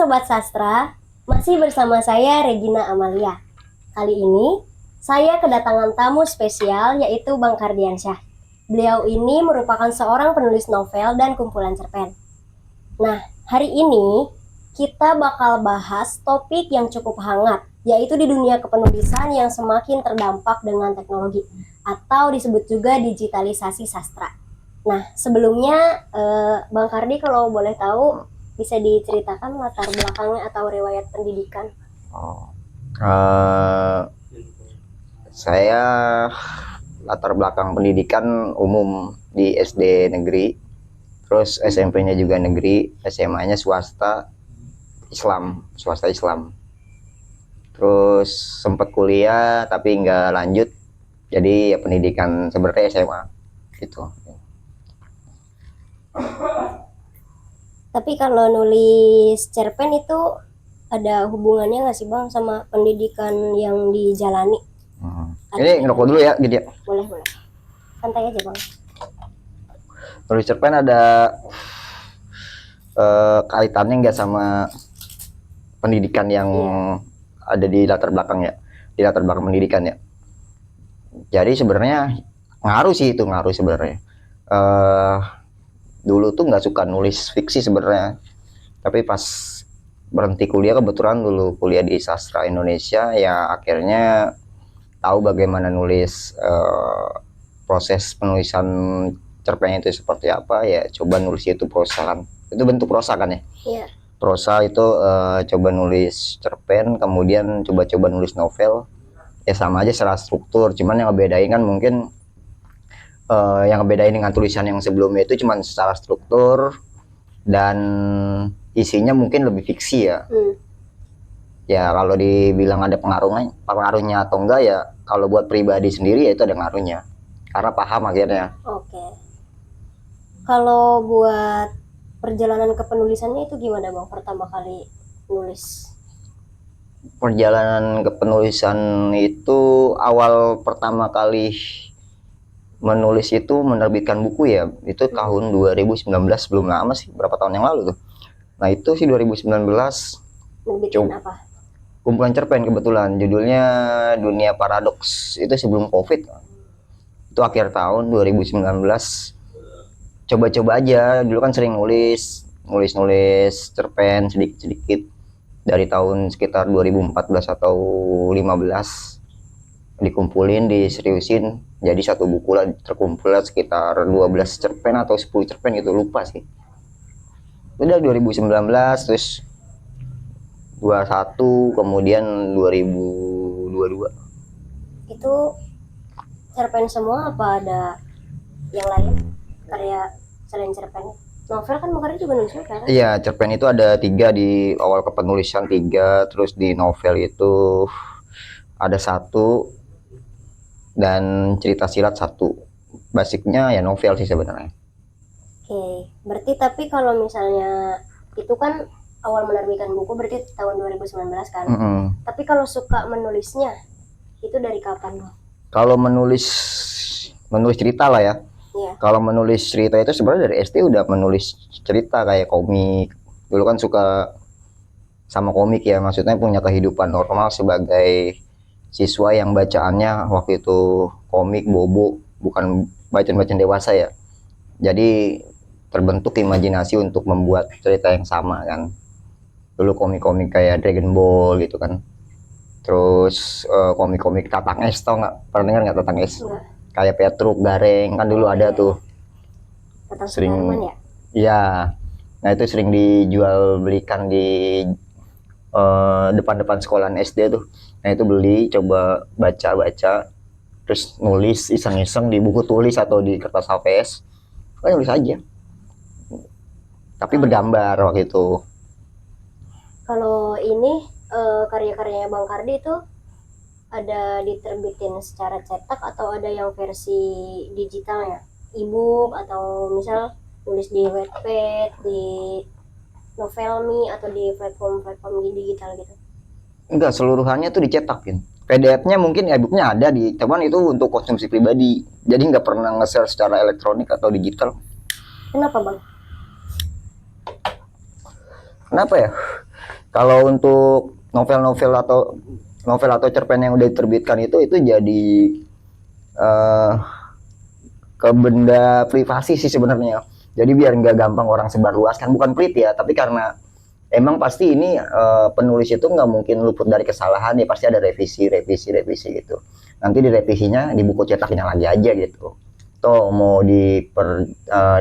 Sobat Sastra, masih bersama saya Regina Amalia. Kali ini saya kedatangan tamu spesial yaitu Bang Kardiansyah. Beliau ini merupakan seorang penulis novel dan kumpulan cerpen. Nah, hari ini kita bakal bahas topik yang cukup hangat, yaitu di dunia kepenulisan yang semakin terdampak dengan teknologi atau disebut juga digitalisasi sastra. Nah, sebelumnya Bang Kardi kalau boleh tahu bisa diceritakan latar belakangnya atau riwayat pendidikan? Saya latar belakang pendidikan umum di SD negeri, terus SMP-nya juga negeri, SMA-nya swasta Islam. Terus sempat kuliah tapi nggak lanjut, jadi ya pendidikan sebenarnya SMA gitu. Tapi kalau nulis cerpen itu ada hubungannya nggak sih Bang sama pendidikan yang dijalani? Ini ngerokok dulu ya, gitu ya. Boleh. Santai aja Bang. Nulis cerpen ada kaitannya nggak sama pendidikan yang ada di latar belakang pendidikan ya. Jadi sebenarnya ngaruh sebenarnya. Dulu tuh nggak suka nulis fiksi sebenarnya, tapi pas berhenti kuliah, kebetulan dulu kuliah di sastra Indonesia, ya akhirnya tahu bagaimana nulis, proses penulisan cerpen itu seperti apa, ya coba nulis itu prosa kan, itu bentuk prosa kan ya. Iya. Prosa itu coba nulis cerpen, kemudian coba nulis novel, ya sama aja secara struktur, cuman yang ngebedain kan mungkin yang ngebedain dengan tulisan yang sebelumnya itu cuman secara struktur dan isinya mungkin lebih fiksi ya. Ya kalau dibilang ada pengaruhnya atau enggak, ya kalau buat pribadi sendiri ya itu ada pengaruhnya karena paham akhirnya. Oke. Kalau buat perjalanan kepenulisannya itu gimana Bang pertama kali nulis? Perjalanan kepenulisan itu awal pertama kali menulis itu menerbitkan buku ya, itu tahun 2019, belum lama sih, berapa tahun yang lalu tuh. Nah itu sih 2019. Menerbitkan apa? Kumpulan cerpen, kebetulan judulnya Dunia Paradoks, itu sebelum Covid. Itu akhir tahun 2019. Coba-coba aja, dulu kan sering nulis cerpen sedikit-sedikit dari tahun sekitar 2014 atau 15, dikumpulin, diseriusin jadi satu buku lah, terkumpul lah sekitar 12 cerpen atau 10 cerpen gitu, lupa sih. Udah 2019, terus 21, kemudian 2022. Itu cerpen semua apa ada yang lain karya selain cerpen? Novel kan Bang Kardi juga nulis novel kan? Iya, cerpen itu ada 3 di awal kepenulisan, 3, terus di novel itu ada 1, dan cerita silat 1. Basicnya ya novel sih sebenarnya. Oke, berarti tapi kalau misalnya itu kan awal menerbitkan buku berarti tahun 2019 kan. Tapi kalau suka menulisnya itu dari kapan Bang? Kalau menulis cerita lah ya. Iya. Kalau menulis cerita itu sebenarnya dari SD udah menulis cerita kayak komik. Dulu kan suka sama komik ya, maksudnya punya kehidupan normal sebagai siswa yang bacaannya waktu itu komik bobo, bukan bacaan-bacaan dewasa ya. Jadi terbentuk imajinasi untuk membuat cerita yang sama kan. Dulu komik-komik kayak Dragon Ball gitu kan. Terus komik-komik Tatang S, tau nggak? Pernah dengar nggak Tatang S? Enggak. Kayak Petruk, Gareng kan dulu ada tuh. Tatang Sering Sudarman ya? Iya. Nah itu sering dijual belikan di depan-depan sekolahan SD tuh. Nah itu beli, coba baca, terus nulis iseng-iseng di buku tulis atau di kertas HVS. Nulis aja. Tapi bergambar waktu itu. Kalau ini karya-karyanya Bang Kardi itu ada diterbitin secara cetak atau ada yang versi digitalnya? E-book atau misal nulis di Wattpad, di Novelme atau di platform-platform digital gitu? Enggak, seluruhannya tuh dicetakin. PDF-nya mungkin, e-booknya ada di, cuman itu untuk konsumsi pribadi. Jadi nggak pernah nge-share secara elektronik atau digital. Kenapa Bang? Kenapa ya? Kalau untuk novel atau cerpen yang udah diterbitkan itu jadi eh, ke benda privasi sih sebenarnya. Jadi biar nggak gampang orang sebarluaskan, bukan pelit ya, tapi karena emang pasti ini penulis itu nggak mungkin luput dari kesalahan ya, pasti ada revisi gitu. Nanti direvisinya di buku cetaknya lagi aja gitu. Toh mau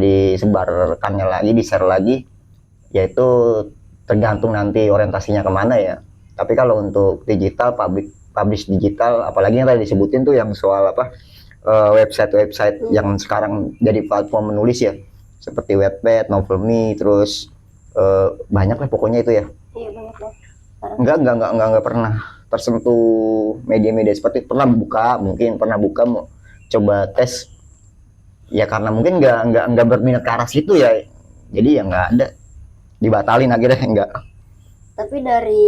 disebarkannya lagi, di-share lagi, yaitu tergantung nanti orientasinya kemana ya. Tapi kalau untuk digital, publish digital, apalagi yang tadi disebutin tuh yang soal apa, website yang sekarang jadi platform menulis ya, seperti Wattpad, Novel.me, terus banyak lah pokoknya itu ya. Iya banget loh. Enggak pernah tersentuh media-media seperti pernah buka mau coba tes ya, karena mungkin nggak berminat ke arah situ ya, jadi ya nggak ada, dibatalin akhirnya enggak. Tapi dari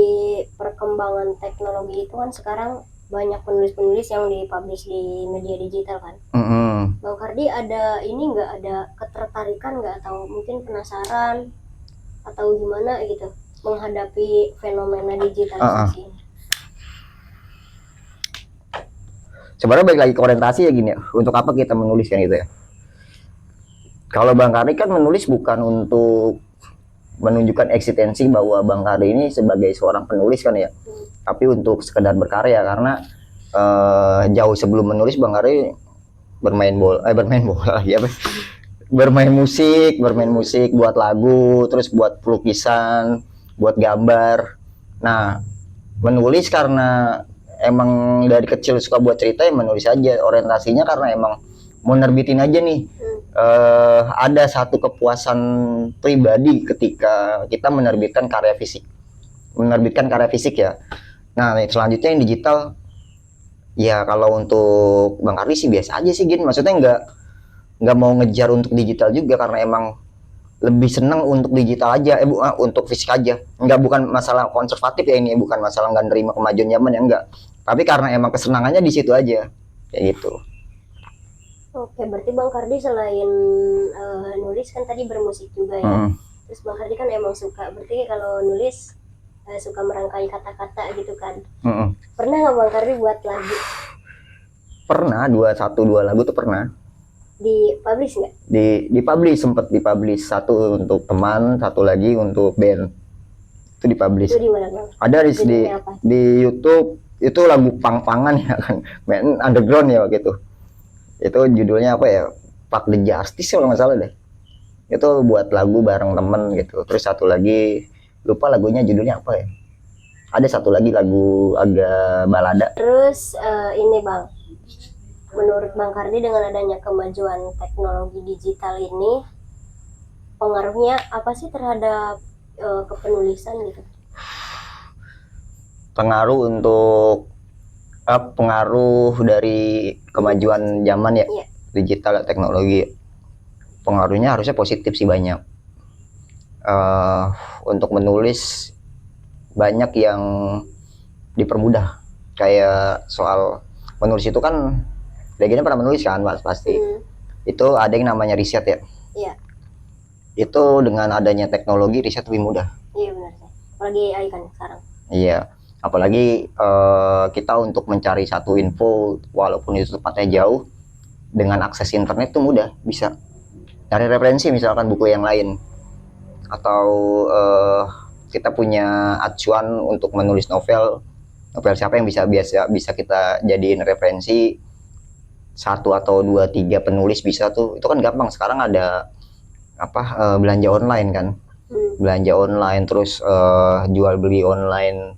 perkembangan teknologi itu kan sekarang banyak penulis-penulis yang dipublish di media digital kan. Bang Kardi ada ini nggak, ada ketertarikan nggak, atau mungkin penasaran atau gimana gitu menghadapi fenomena digitalisasi ini? Sebenarnya balik lagi ke orientasi ya gini ya, untuk apa kita menulis kan gitu ya. Kalau Bang Kardi kan menulis bukan untuk menunjukkan eksistensi bahwa Bang Kardi ini sebagai seorang penulis kan ya, tapi untuk sekedar berkarya, karena jauh sebelum menulis Bang Kardi bermain bola ya, bermain musik, buat lagu, terus buat pelukisan, buat gambar. Nah, menulis karena emang dari kecil suka buat cerita ya menulis aja. Orientasinya karena emang mau nerbitin aja nih. Ada satu kepuasan pribadi ketika kita menerbitkan karya fisik ya. Nah, selanjutnya yang digital ya, kalau untuk Bang Kardi sih biasa aja sih Gin, maksudnya nggak mau ngejar untuk digital juga, karena emang lebih senang untuk digital aja, untuk fisik aja. Bukan masalah konservatif ya ini, bukan masalah nggak nerima kemajuan zaman ya, enggak, tapi karena emang kesenangannya di situ aja kayak gitu. Oke, berarti Bang Kardi selain nulis kan tadi bermusik juga ya. Terus Bang Kardi kan emang suka, berarti kalau nulis suka merangkai kata-kata gitu kan. Pernah nggak Bang Kardi buat lagu? Pernah, dua lagu tuh pernah. Di-publish nggak? Sempet dipublish, satu untuk teman, satu lagi untuk band. Itu dipublish. Itu di mana Bang? Ada di YouTube, itu lagu pang-pangan ya kan, main underground ya gitu. Itu judulnya apa ya, Fuck the Justice kalau nggak salah deh. Itu buat lagu bareng temen gitu. Terus satu lagi lupa lagunya judulnya apa ya, ada satu lagi lagu agak balada. Terus ini Bang, menurut Bang Kardi dengan adanya kemajuan teknologi digital ini, pengaruhnya apa sih terhadap kepenulisan gitu? Pengaruh dari kemajuan zaman ya, digital teknologi, pengaruhnya harusnya positif sih, banyak. Untuk menulis banyak yang dipermudah, kayak soal menulis itu kan Regina pernah menulis kan pasti. Itu ada yang namanya riset ya. Iya. Itu dengan adanya teknologi riset lebih mudah. Iya benar sih, apalagi AI kan sekarang. Iya, apalagi kita untuk mencari satu info walaupun itu tempatnya jauh, dengan akses internet itu mudah, bisa cari referensi misalkan buku yang lain, atau kita punya acuan untuk menulis novel siapa yang bisa kita jadiin referensi, 1 atau 2, 3 penulis bisa tuh, itu kan gampang sekarang, ada belanja online kan, belanja online, terus jual beli online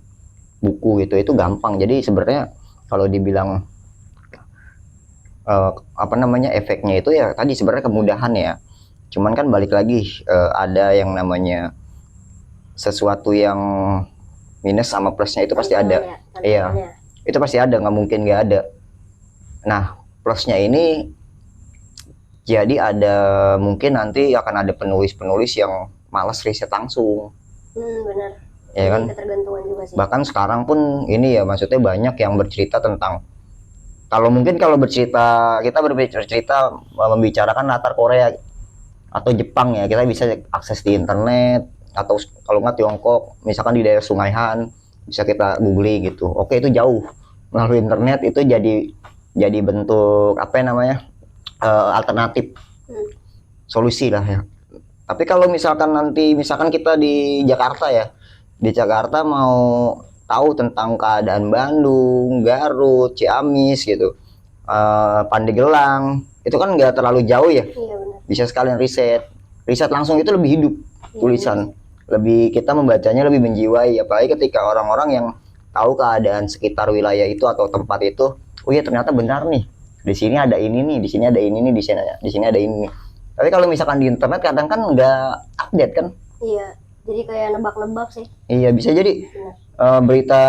buku itu gampang. Jadi sebenarnya kalau dibilang efeknya itu ya tadi sebenarnya kemudahan ya, cuman kan balik lagi ada yang namanya sesuatu yang minus sama plusnya, itu pasti ada. Iya, itu pasti ada, nggak mungkin nggak ada. Nah, plusnya ini jadi ada, mungkin nanti akan ada penulis-penulis yang malas riset langsung. Benar. Ya kan? Ketergantungan juga sih. Bahkan sekarang pun ini ya, maksudnya banyak yang bercerita tentang, kalau kita bercerita membicarakan latar Korea atau Jepang ya, kita bisa akses di internet, atau kalau nggak Tiongkok, misalkan di daerah Sungai Han, bisa kita googling gitu. Oke, itu jauh melalui internet, itu jadi bentuk apa namanya, alternatif solusi lah ya. Tapi kalau misalkan nanti misalkan kita di Jakarta ya, di Jakarta mau tahu tentang keadaan Bandung, Garut, Ciamis gitu, Pandeglang, itu kan nggak terlalu jauh ya. Iya benar. Bisa sekalian riset langsung, itu lebih hidup Iya, tulisan, lebih kita membacanya lebih menjiwai, apalagi ketika orang-orang yang tahu keadaan sekitar wilayah itu atau tempat itu. Oh iya, ternyata benar nih, di sini ada ini nih, di sini ada ini nih, di sini ada ini nih. Tapi kalau misalkan di internet kadang kan nggak update kan. Iya, jadi kayak nebak-nebak sih. Iya, bisa jadi berita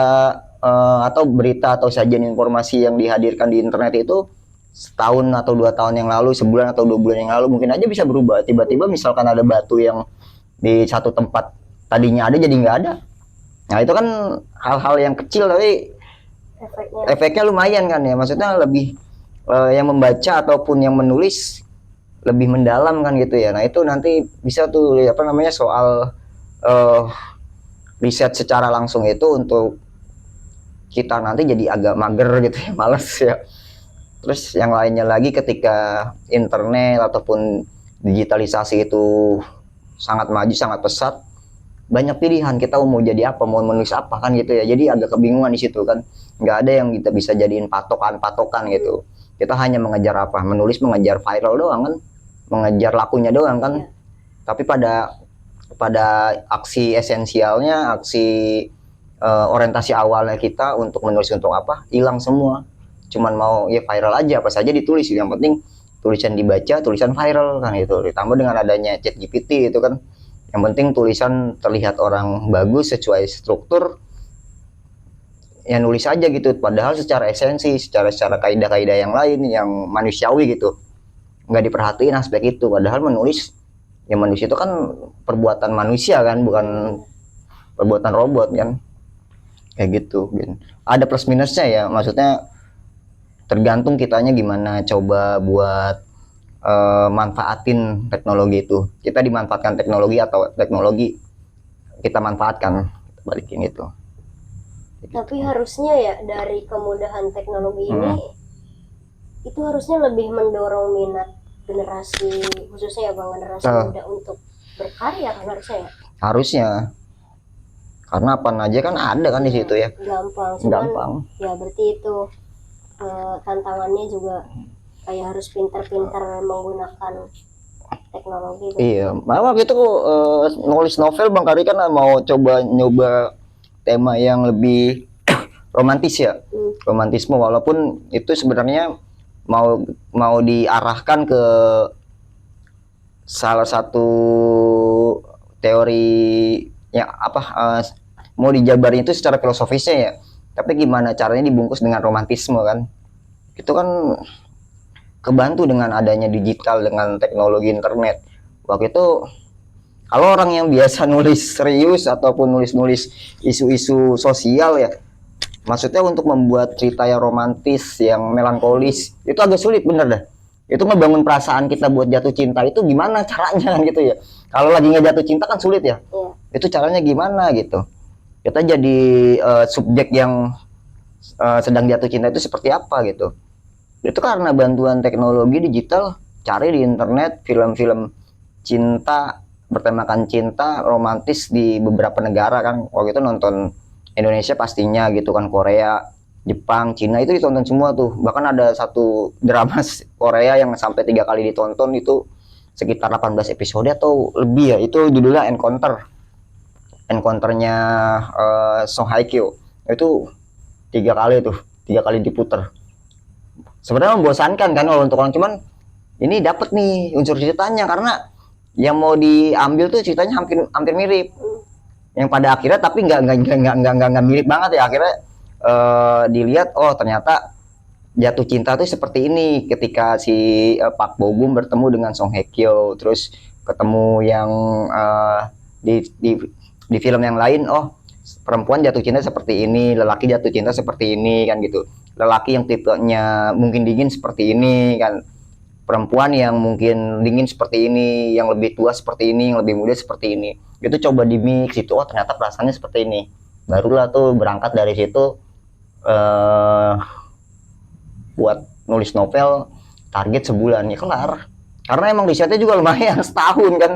berita atau sajian informasi yang dihadirkan di internet itu setahun atau 2 tahun yang lalu, sebulan atau 2 bulan yang lalu, mungkin aja bisa berubah. Tiba-tiba misalkan ada batu yang di satu tempat tadinya ada jadi nggak ada. Nah itu kan hal-hal yang kecil tapi efeknya lumayan kan ya. Maksudnya lebih yang membaca ataupun yang menulis lebih mendalam kan gitu ya. Nah itu nanti bisa tuh apa namanya, soal riset secara langsung itu untuk kita nanti jadi agak mager gitu ya, males ya. Terus yang lainnya lagi, ketika internet ataupun digitalisasi itu sangat maju, sangat pesat, banyak pilihan, kita mau jadi apa, mau menulis apa kan gitu ya. Jadi agak kebingungan di situ kan, nggak ada yang kita bisa jadiin patokan gitu. Kita hanya mengejar apa, menulis mengejar viral doang kan, mengejar lakunya doang kan. Tapi pada aksi esensialnya, aksi orientasi awalnya kita untuk menulis untuk apa, hilang semua. Cuman mau ya viral aja, apa saja ditulis, yang penting tulisan dibaca, tulisan viral kan itu. Ditambah dengan adanya ChatGPT itu kan, yang penting tulisan terlihat orang bagus sesuai struktur, ya nulis aja gitu. Padahal secara esensi, secara kaidah-kaidah yang lain yang manusiawi gitu nggak diperhatiin aspek itu. Padahal menulis, ya manusia itu kan perbuatan manusia kan, bukan perbuatan robot kan, kayak gitu. Ada plus minusnya ya, maksudnya tergantung kitanya gimana coba buat manfaatin teknologi itu. Kita dimanfaatkan teknologi atau teknologi kita manfaatkan, balikin itu. Tapi harusnya ya dari kemudahan teknologi ini itu harusnya lebih mendorong minat generasi, khususnya ya bang, generasi muda untuk berkarya kan harusnya ya. Harusnya, karena apa aja kan ada kan di situ ya. Gampang. Ya berarti itu tantangannya juga kayak harus pintar-pintar menggunakan teknologi. Iya, malah gitu nulis novel Bang Kari kan mau nyoba tema yang lebih romantis ya, romantisme, walaupun itu sebenarnya mau diarahkan ke salah satu teori ya apa, mau dijabarin itu secara filosofisnya ya, tapi gimana caranya dibungkus dengan romantisme kan. Itu kan kebantu dengan adanya digital, dengan teknologi internet. Waktu itu kalau orang yang biasa nulis serius ataupun nulis isu-isu sosial ya, maksudnya untuk membuat cerita yang romantis, yang melankolis, itu agak sulit bener dah. Itu ngebangun perasaan kita buat jatuh cinta itu gimana caranya kan gitu ya. Kalau lagi jatuh cinta kan sulit ya. Itu caranya gimana gitu. Kita jadi subjek yang sedang jatuh cinta itu seperti apa gitu. Itu karena bantuan teknologi digital. Cari di internet film-film cinta, bertemakan cinta romantis di beberapa negara kan. Waktu itu nonton Indonesia pastinya gitu kan, Korea, Jepang, Cina itu ditonton semua tuh. Bahkan ada satu drama Korea yang sampai 3 kali ditonton, itu sekitar 18 episode atau lebih ya. Itu judulnya Encounternya Song Hye Kyo. Itu 3 kali diputer. Sebenarnya membosankan kan kalau untuk orang, cuman ini dapat nih unsur ceritanya, karena yang mau diambil tuh ceritanya hampir mirip. Yang pada akhirnya tapi nggak mirip banget ya. Akhirnya dilihat, oh ternyata jatuh cinta tuh seperti ini ketika si Park Bo Gum bertemu dengan Song Hye Kyo, terus ketemu yang di film yang lain, oh perempuan jatuh cinta seperti ini, lelaki jatuh cinta seperti ini kan gitu. Lelaki yang tipenya mungkin dingin seperti ini kan. perempuan yang mungkin dingin seperti ini, yang lebih tua seperti ini, yang lebih muda seperti ini. Itu coba di mix itu, oh ternyata perasaannya seperti ini. Barulah tuh berangkat dari situ buat nulis novel, target sebulan ya kelar. Karena emang risetnya juga lumayan setahun kan.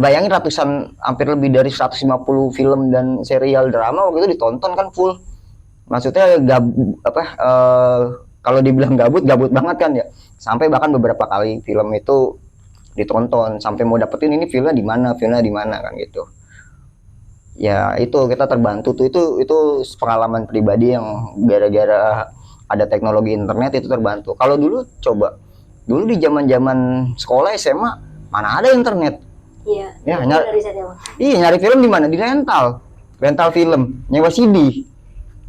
Bayangin ratusan, hampir lebih dari 150 film dan serial drama waktu itu ditonton kan full. Maksudnya kalau dibilang gabut banget kan ya. Sampai bahkan beberapa kali film itu ditonton sampai mau dapetin ini filmnya di mana kan gitu. Ya itu kita terbantu tuh, itu pengalaman pribadi yang gara-gara ada teknologi internet itu terbantu. Kalau dulu coba, dulu di zaman-zaman sekolah SMA mana ada internet. Iya. Ya, Dari risetnya Mas. Iya, nyari film di mana? Di rental film, nyewa CD,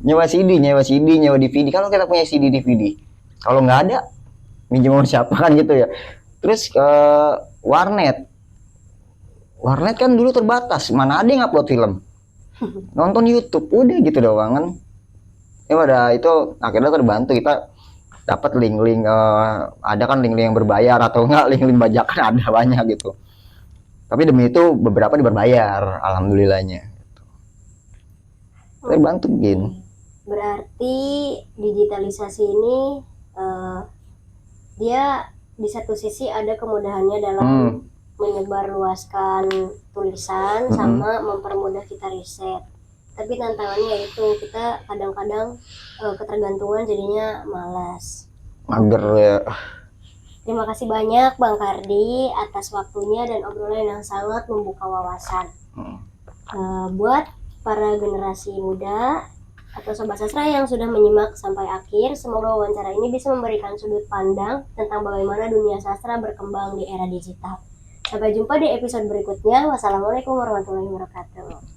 nyewa DVD. Kalau kita punya CD DVD, kalau nggak ada, minjem sama siapa kan gitu ya. Terus ke warnet kan dulu terbatas, mana ada yang upload film, nonton YouTube, udah gitu doang kan. Ya udah itu akhirnya terbantu kita dapat link-link, ada kan link-link yang berbayar atau enggak link-link bajakan ada banyak gitu. Tapi demi itu beberapa berbayar, alhamdulillahnya. Terbantu gin. Berarti digitalisasi ini dia di satu sisi ada kemudahannya dalam menyebarluaskan tulisan sama mempermudah kita riset. Tapi tantangannya itu kita kadang-kadang ketergantungan jadinya malas. Mager ya. Terima kasih banyak Bang Kardi atas waktunya dan obrolan yang sangat membuka wawasan. Buat para generasi muda atau Sobat Sastra yang sudah menyimak sampai akhir, semoga wawancara ini bisa memberikan sudut pandang tentang bagaimana dunia sastra berkembang di era digital. Sampai jumpa di episode berikutnya. Wassalamualaikum warahmatullahi wabarakatuh.